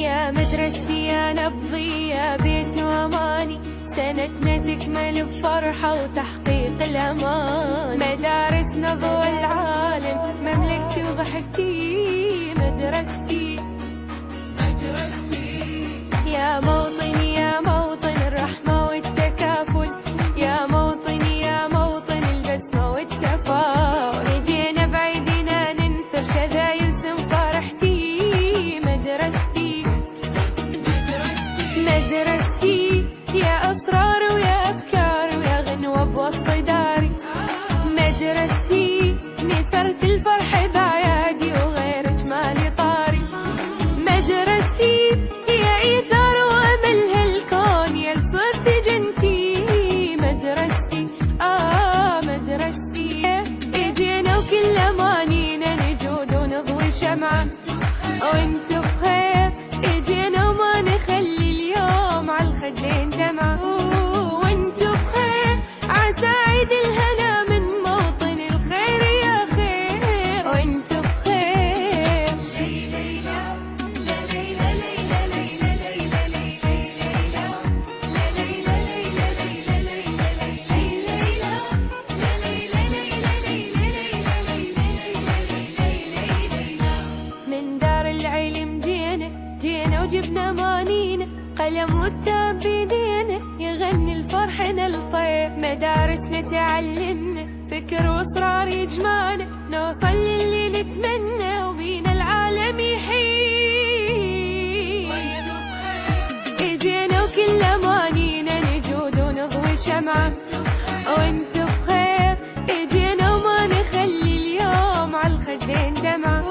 يا مدرستي يا نبضي يا بيت وأماني، سنتنا تكمل بفرحة وتحقيق الأمان. مدارسنا ضوء العالم، مملكتي وضحكتي مدرستي. يا موطني يا موطن الرحمة والتكافل، يا موطني يا موطن البسمة والتفاؤل. جينا بعيدنا ننثر شذاير سم فرحتي مدرستي. مدرستي يا أسرار ويا أفكار ويا غنوة بوسط داري. مدرستي نثرت الفرح بأعيادي وغير جمالي طاري. مدرستي هي إيثار وأمل هالكون، يا صرت جنتي مدرستي. مدرستي اجينا وكل أمانينا نجود ونضوي شمعة، وانتو بخير اجينا وما نخلي اليوم عالخدين دمعة. وانتو بخير عسى عيد الهنا من موطن الخير يا خير. وانتو بخير. من دار العلم جينا وجبنا مانينا، قلم وكتاب بيدينا يغني الفرحنا الطير. مدارسنا تعلمنا فكر واصرار يجمعنا، نوصل للي نتمنى وبينا العالم يحيي. اجينا وكل امانينا نجود ونضوي شمعة، وانتو بخير اجينا وما نخلي اليوم عالخدين دمعة.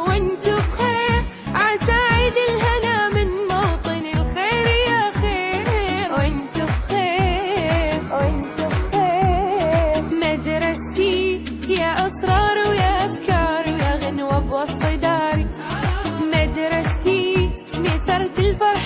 وانتو بخير عسى عيد الهنا من موطن الخير يا خير. وانتو بخير. وانتو بخير. مدرستي يا أسرار ويا أفكار ويا غنوة بوسط داري. مدرستي نثرت الفرح